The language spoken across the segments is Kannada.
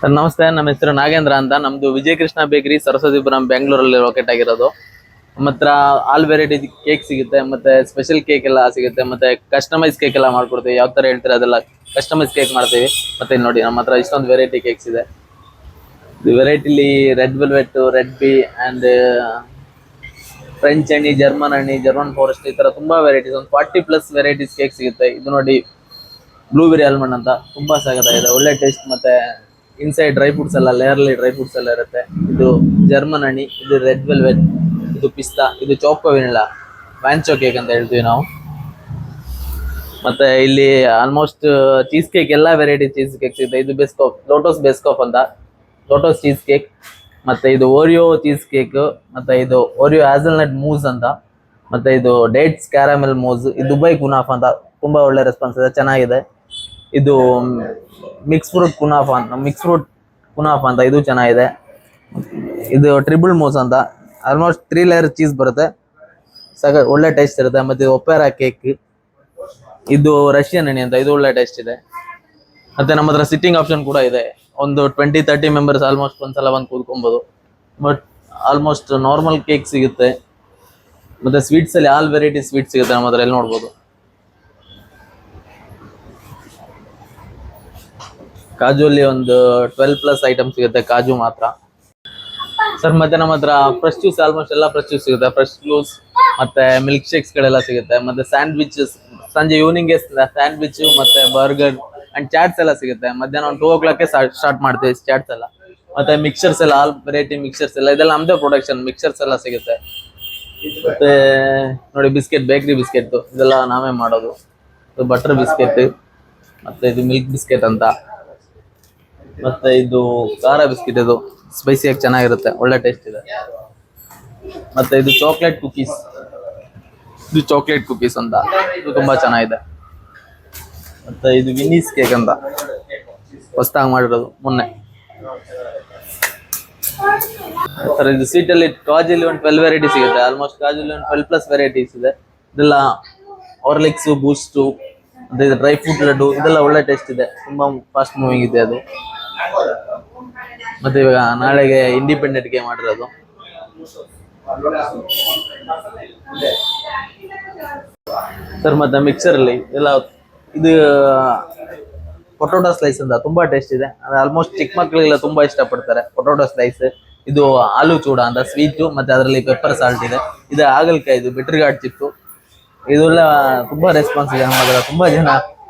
ಸರ್ ನಮಸ್ತೆ, ನಮ್ಮ ಹೆಸರು ನಾಗೇಂದ್ರ ಅಂತ. ನಮ್ದು ವಿಜಯ ಕೃಷ್ಣ ಬೇಕರಿ, ಸರಸ್ವತಿಪುರಂ, ಬೆಂಗಳೂರಲ್ಲಿ ಲೊಕೇಟ್ ಆಗಿರೋದು. ನಮ್ಮ ಹತ್ರ ಆಲ್ ವೆರೈಟಿ ಕೇಕ್ ಸಿಗುತ್ತೆ, ಮತ್ತೆ ಸ್ಪೆಷಲ್ ಕೇಕ್ ಎಲ್ಲ ಸಿಗುತ್ತೆ, ಮತ್ತೆ ಕಸ್ಟಮೈಸ್ ಕೇಕ್ ಎಲ್ಲ ಮಾಡ್ಕೊಡ್ತೀವಿ. ಯಾವ ತರ ಹೇಳ್ತೀರಾ ಅದೆಲ್ಲ ಕಸ್ಟಮೈಸ್ ಕೇಕ್ ಮಾಡ್ತೀವಿ. ಮತ್ತೆ ನೋಡಿ ನಮ್ಮ ಹತ್ರ ಇಷ್ಟೊಂದು ವೆರೈಟಿ ಕೇಕ್ಸ್ ಇದೆ. ವೆರೈಟಿಲಿ red velvet, red B and French ಹಣ್ಣಿ, ಜರ್ಮನ್ ಹಣ್ಣಿ, ಜರ್ಮನ್ ಫಾರೆಸ್ಟ್, ಈ ತರ ತುಂಬಾ ವೆರೈಟೀಸ್, ಒಂದು 40+ ವೆರೈಟೀಸ್ ಕೇಕ್ ಸಿಗುತ್ತೆ. ಇದು ನೋಡಿ ಬ್ಲೂಬೆರಿ ಆಲ್ಮಂಡ್ ಅಂತ, ತುಂಬಾ ಇದೆ, ಒಳ್ಳೆ ಟೇಸ್ಟ್. ಮತ್ತೆ ಇನ್ಸೈಡ್ ಡ್ರೈ ಫ್ರೂಟ್ಸ್ ಎಲ್ಲ, ಲೇಯರ್ಲಿ ಡ್ರೈ ಫ್ರೂಟ್ಸ್ ಎಲ್ಲ ಇರುತ್ತೆ. ಇದು ಜರ್ಮನ್ ಹಣ್ಣಿ, ಇದು ರೆಡ್ ವೆಲ್ವೆಟ್, ಇದು ಪಿಸ್ತಾ, ಇದು ಚೋಕೋ ವೆನಿಲಾ, ವ್ಯಾಂಚೋ ಕೇಕ್ ಅಂತ ಹೇಳ್ತೀವಿ ನಾವು. ಮತ್ತೆ ಇಲ್ಲಿ ಆಲ್ಮೋಸ್ಟ್ ಚೀಸ್ ಕೇಕ್ ಎಲ್ಲ ವೆರೈಟಿ ಚೀಸ್ ಕೇಕ್ ಸಿಗುತ್ತೆ. ಇದು ಬೆಸ್ಕಾಫ್, ಲೋಟಸ್ ಬೆಸ್ಕಾಫ್ ಅಂತ, ಲೋಟಸ್ ಚೀಸ್ ಕೇಕ್. ಮತ್ತೆ ಇದು ಓರಿಯೋ ಚೀಸ್ ಕೇಕ್, ಮತ್ತೆ ಇದು ಓರಿಯೋ ಹ್ಯಾಸಲ್ನಟ್ ಮೂಸ್ ಅಂತ, ಮತ್ತೆ ಇದು ಡೇಟ್ಸ್ ಕ್ಯಾರಮೆಲ್ ಮೂಸ್, ಇದು ದುಬೈ ಕುನಾಫ್ ಅಂತ, ತುಂಬಾ ಒಳ್ಳೆ ರೆಸ್ಪಾನ್ಸ್ ಇದೆ, ಚೆನ್ನಾಗಿದೆ. ಇದು ಮಿಕ್ಸ್ ಫ್ರೂಟ್ ಕುನಾಫ್ ಅಂತ, ಇದು ಚೆನ್ನಾಗಿದೆ. ಇದು ಟ್ರಿಬಲ್ ಮೂಸ್ ಅಂತ, ಆಲ್ಮೋಸ್ಟ್ 3 ಲೇಯರ್ ಚೀಸ್ ಬರುತ್ತೆ, ಒಳ್ಳೆ ಟೇಸ್ಟ್ ಇರುತ್ತೆ. ಮತ್ತೆ ಒಪೆರಾ ಕೇಕ್, ಇದು ರಷ್ಯನ್ ಹಣ್ಣಿ ಅಂತ, ಇದು ಒಳ್ಳೆ ಟೇಸ್ಟ್ ಇದೆ. ಮತ್ತೆ ನಮ್ಮ ಹತ್ರ ಸಿಟ್ಟಿಂಗ್ ಆಪ್ಷನ್ ಕೂಡ ಇದೆ. ಒಂದು 20-30 ಮೆಂಬರ್ಸ್ ಆಲ್ಮೋಸ್ಟ್ ಒಂದ್ಸಲ ಬಂದು ಕೂತ್ಕೊಬಹುದು. ಬಟ್ ಆಲ್ಮೋಸ್ಟ್ ನಾರ್ಮಲ್ ಕೇಕ್ ಸಿಗುತ್ತೆ. ಮತ್ತೆ ಸ್ವೀಟ್ಸ್ ಅಲ್ಲಿ ಆಲ್ ವೆರೈಟಿ ಸ್ವೀಟ್ ಸಿಗುತ್ತೆ ನಮ್ಮ ಹತ್ರ, ಎಲ್ಲಿ ನೋಡ್ಬೋದು. ಕಾಜು ಅಲ್ಲಿ ಒಂದು 12+ ಐಟಮ್ ಸಿಗುತ್ತೆ, ಕಾಜು ಮಾತ್ರ. ಸರ್ ಮತ್ತೆ ನಮ್ಮ ಹತ್ರ ಫ್ರೆಶ್ ಜ್ಯೂಸ್, ಆಲ್ಮೋಸ್ಟ್ ಎಲ್ಲ ಫ್ರೆಶ್ ಜ್ಯೂಸ್ ಸಿಗುತ್ತೆ. ಫ್ರೆಶ್ ಜ್ಯೂಸ್ ಮತ್ತೆ ಮಿಲ್ಕ್ ಶೇಕ್ಸ್ ಗಳೆಲ್ಲ ಸಿಗುತ್ತೆ. ಮತ್ತೆ ಸ್ಯಾಂಡ್ವಿಚಸ್, ಸಂಜೆ ಈವ್ನಿಂಗ್ ಸ್ಯಾಂಡ್ವಿಚ್ ಮತ್ತೆ ಬರ್ಗರ್ ಅಂಡ್ ಚಾಟ್ಸ್ ಎಲ್ಲ ಸಿಗುತ್ತೆ. ಮಧ್ಯಾಹ್ನ ಒಂದು 2 o'clock ಸ್ಟಾರ್ಟ್ ಮಾಡ್ತೀವಿ ಚಾಟ್ಸ್ ಎಲ್ಲ. ಮತ್ತೆ ಮಿಕ್ಸರ್ಸ್ ಎಲ್ಲ, ಆಲ್ ವೆರೈಟಿ ಮಿಕ್ಸರ್ಸ್ ಎಲ್ಲ, ಇದೆಲ್ಲ ನಮ್ದೇ ಪ್ರೊಡಕ್ಷನ್. ಮಿಕ್ಸರ್ಸ್ ಎಲ್ಲ ಸಿಗುತ್ತೆ. ಮತ್ತೆ ನೋಡಿ ಬಿಸ್ಕೆಟ್, ಬೇಕರಿ ಬಿಸ್ಕೆಟ್, ಇದೆಲ್ಲ ನಾವೇ ಮಾಡೋದು. ಇದು ಬಟರ್ ಬಿಸ್ಕೆಟ್, ಮತ್ತೆ ಇದು ಮಿಲ್ಕ್ ಬಿಸ್ಕೆಟ್ ಅಂತ, ಮತ್ತೆ ಇದು ಖಾರ ಬಿಸ್ಕೆಟ್, ಇದು ಸ್ಪೈಸಿಯಾಗಿ ಚೆನ್ನಾಗಿರುತ್ತೆ, ಒಳ್ಳೆ ಟೇಸ್ಟ್ ಇದೆ. ಮತ್ತೆ ಇದು ಚಾಕ್ಲೇಟ್ ಕುಕೀಸ್ ಅಂತ, ಇದು ತುಂಬಾ ಚೆನ್ನಾಗಿದೆ. ಮತ್ತೆ ಇದು ವಿನೀಸ್ ಕೇಕ್ ಅಂತ, ಹೊಸದಾಗಿ ಮಾಡಿರೋದು ಮೊನ್ನೆ. ಸರ್ ಇದು ಸ್ವೀಟ್ ಅಲ್ಲಿ ಕಾಜಲ್ಲಿ ಒಂದು 12 ವೆರೈಟಿ ಸಿಗುತ್ತೆ. ಆಲ್ಮೋಸ್ಟ್ ಕಾಜಲ್ಲಿ ಒಂದು 12+ ವೆರೈಟೀಸ್ ಇದೆ. ಇದೆಲ್ಲ ಹಾರ್ಲಿಕ್ಸ್, ಬೂಸ್ಟ್, ಮತ್ತೆ ಇದು ಡ್ರೈ ಫ್ರೂಟ್ ಲಡ್ಡು, ಇದೆಲ್ಲ ಒಳ್ಳೆ ಟೇಸ್ಟ್ ಇದೆ, ತುಂಬಾ ಫಾಸ್ಟ್ ಮೂವಿಂಗ್ ಇದೆ ಅದು. ಮತ್ತೆ ಇವಾಗ ನಾಳೆಗೆ ಇಂಡಿಪೆಂಡೆಂಟ್ ಗೆ ಮಾಡಿರೋದು. ಸರ್ ಮತ್ತೆ ಮಿಕ್ಸರ್ ಅಲ್ಲಿ ಎಲ್ಲ, ಇದು ಪೊಟೊಟೊ ಸ್ಲೈಸ್ ಅಂತ, ತುಂಬಾ ಟೇಸ್ಟ್ ಇದೆ. ಆಲ್ಮೋಸ್ಟ್ ಚಿಕ್ಕ ಮಕ್ಕಳಿಗೆಲ್ಲ ತುಂಬಾ ಇಷ್ಟಪಡ್ತಾರೆ ಪೊಟೊಟೊ ಸ್ಲೈಸ್. ಇದು ಆಲೂ ಚೂಡ ಅಂತ ಸ್ವೀಟ್, ಮತ್ತೆ ಅದರಲ್ಲಿ ಪೆಪ್ಪರ್ ಸಾಲ್ಟ್ ಇದೆ. ಇದು ಹಾಗಲಕಾಯಿ, ಇದು ಬಿಟ್ರ್ ಗಾರ್ಡ್ ಚಿಪ್ಸು, ಇದೆಲ್ಲ ತುಂಬಾ ರೆಸ್ಪಾನ್ಸ್ ಇದೆ ನಮ್ಮ ಹತ್ರ. ತುಂಬಾ ಜನ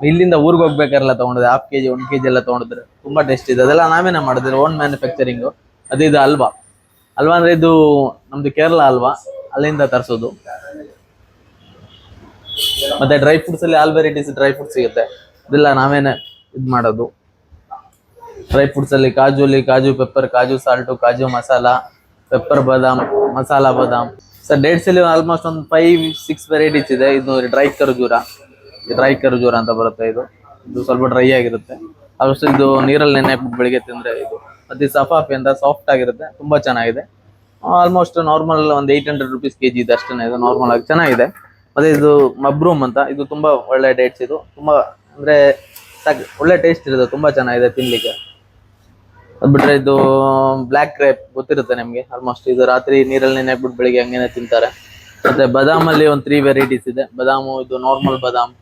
ಇಲ್ಲಿಂದ ಊರಿಗೆ ಹೋಗ್ಬೇಕಾರೆಲ್ಲ ತಗೊಂಡಿದ್ರೆ 1/2 kg 1 kg ಎಲ್ಲ ತಗೊಂಡಿದ್ರೆ, ತುಂಬಾ ಟೇಸ್ಟ್ ಇದೆ. ಅದೆಲ್ಲ ನಾವೇನೇ ಮಾಡಿದ್ರೆ, ಓನ್ ಮ್ಯಾನುಫ್ಯಾಕ್ಚರಿಂಗ್. ಅದು ಇದು ಹಲ್ವಾ ಅಂದ್ರೆ ಇದು ನಮ್ದು ಕೇರಳ ಹಲ್ವಾ, ಅಲ್ಲಿಂದ ತರಿಸೋದು. ಮತ್ತೆ ಡ್ರೈ ಫ್ರೂಟ್ಸ್ ಅಲ್ಲಿ ಆಲ್ ವೆರೈಟೀಸ್ ಡ್ರೈ ಫ್ರೂಟ್ಸ್ ಸಿಗುತ್ತೆ, ಇದೆಲ್ಲ ನಾವೇನೆ ಇದು ಮಾಡೋದು. ಡ್ರೈ ಫ್ರೂಟ್ಸ್ ಅಲ್ಲಿ ಕಾಜು ಪೆಪ್ಪರ್, ಕಾಜು ಸಾಲ್ಟು, ಕಾಜು ಮಸಾಲ, ಪೆಪ್ಪರ್ ಬಾದಾಮ್, ಮಸಾಲಾ ಬಾದಾಮ್. ಸರ್ ಡೇಟ್ಸ್ ಅಲ್ಲಿ ಆಲ್ಮೋಸ್ಟ್ ಒಂದು 5-6 ವೆರೈಟೀಸ್ ಇದೆ. ಇದು ಡ್ರೈ ಖರ್ಜೂರ ಅಂತ ಬರುತ್ತೆ. ಇದು ಸ್ವಲ್ಪ ಡ್ರೈ ಆಗಿರುತ್ತೆ. ಆಲ್ಮೋಸ್ಟ್ ಇದು ನೀರಲ್ಲಿ ನೆನೆ ಹಾಕ್ಬಿಟ್ಟು ಬೆಳಿಗ್ಗೆ ತಿಂದ್ರೆ ಇದು. ಮತ್ತೆ ಸಫಾಫಿ ಅಂತ, ಸಾಫ್ಟ್ ಆಗಿರುತ್ತೆ, ತುಂಬಾ ಚೆನ್ನಾಗಿದೆ. ಆಲ್ಮೋಸ್ಟ್ ನಾರ್ಮಲ್ ಒಂದು 800 rupees kg ಇದೆ ಅಷ್ಟೇ. ಇದು ನಾರ್ಮಲ್ ಆಗಿ ಚೆನ್ನಾಗಿದೆ. ಮತ್ತೆ ಇದು ಮಬ್ರೂಮ್ ಅಂತ, ಇದು ತುಂಬಾ ಒಳ್ಳೆ ಡೇಟ್ಸ್. ಇದು ತುಂಬಾ ಅಂದ್ರೆ ಒಳ್ಳೆ ಟೇಸ್ಟ್ ಇರುತ್ತೆ, ತುಂಬಾ ಚೆನ್ನಾಗಿದೆ ತಿನ್ಲಿಕ್ಕೆ. ಅದ್ ಬಿಟ್ರೆ ಇದು ಬ್ಲಾಕ್ ಗ್ರೇಪ್ ಗೊತ್ತಿರುತ್ತೆ ನಿಮ್ಗೆ ಆಲ್ಮೋಸ್ಟ್. ಇದು ರಾತ್ರಿ ನೀರಲ್ಲಿ ನೆನೆ ಹಾಕ್ಬಿಟ್ಟು ಬೆಳಿಗ್ಗೆ ಹಂಗೇನೆ ತಿಂತಾರೆ. ಮತ್ತೆ ಬದಾಮ್ ಅಲ್ಲಿ ಒಂದು 3 ವೆರೈಟೀಸ್ ಇದೆ. ಬದಾಮು, ಇದು ನಾರ್ಮಲ್ ಬದಾಮ್,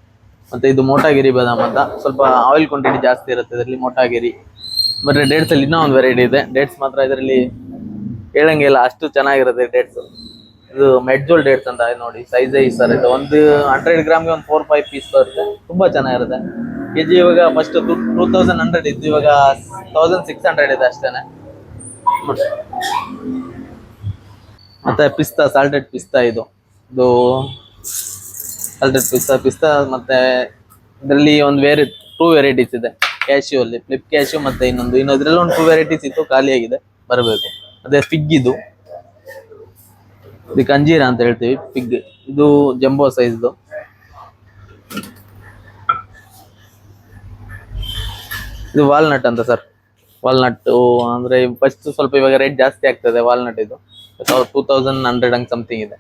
ಮತ್ತೆ ಇದು ಮೋಟಾಗಿರಿ ಬದಾಮ್ ಅಂತ, ಸ್ವಲ್ಪ ಆಯಿಲ್ ಕ್ವಾಂಟಿಟಿ ಜಾಸ್ತಿ ಇರುತ್ತೆ ಇದರಲ್ಲಿ, ಮೋಟಾಗಿರಿ. ಮತ್ತೆ ಡೇಟ್ಸ್ ಅಲ್ಲಿ ಇನ್ನೂ ಒಂದು ವೆರೈಟಿ ಇದೆ. ಡೇಟ್ಸ್ ಮಾತ್ರ ಇದರಲ್ಲಿ ಹೇಳಂಗಿಲ್ಲ, ಅಷ್ಟು ಚೆನ್ನಾಗಿರುತ್ತೆ ಡೇಟ್ಸ್. ಇದು ಮೆಡ್ಜೋಲ್ ಡೇಟ್ಸ್ ಅಂತ ನೋಡಿ, ಸೈಜ್ ಈ ಸರ್. ಇದು ಒಂದು 100 ಗ್ರಾಮ್ಗೆ ಒಂದು 4-5 ಪೀಸ್ ಬರುತ್ತೆ, ತುಂಬಾ ಚೆನ್ನಾಗಿರುತ್ತೆ. ಕೆಜಿ ಇವಾಗ ಫಸ್ಟ್ 2100 ಇತ್ತು, ಇವಾಗ 1600 ಇದೆ ಅಷ್ಟೇನೆ. ಮತ್ತೆ ಪಿಸ್ತಾ, ಸಾಲ್ಟೆಡ್ ಪಿಸ್ತಾ, ಇದು ಸಾಲ್ಟೆಡ್ ಪಿಸ್ತಾ. ಮತ್ತೆ ಇದರಲ್ಲಿ ಒಂದು 2 ವೆರೈಟೀಸ್ ಇದೆ. ಕ್ಯಾಶ್ಯೂ ಅಲ್ಲಿ ಫ್ಲಿಪ್ ಕ್ಯಾಶ್ಯೂ, ಮತ್ತೆ ಇನ್ನೊಂದು ಇದ್ರಲ್ಲಿ ಒಂದು 2 ವೆರೈಟೀಸ್ ಇತ್ತು, ಖಾಲಿಯಾಗಿದೆ, ಬರಬೇಕು. ಅದೇ ಫಿಗ್, ಇದು ಅಂಜೀರ ಅಂತ ಹೇಳ್ತೀವಿ, ಫಿಗ್. ಇದು ಜಂಬೋ ಸೈಜ್ದು. ಇದು ವಾಲ್ನಟ್ ಅಂತ ಸರ್. ವಾಲ್ನಟ್ ಅಂದ್ರೆ ಫಸ್ಟ್ ಸ್ವಲ್ಪ ಇವಾಗ ರೇಟ್ ಜಾಸ್ತಿ ಆಗ್ತದೆ ವಾಲ್ನಟ್. ಇದು 2100 ಹಂಗ್ ಸಮಥಿಂಗ್ ಇದೆ.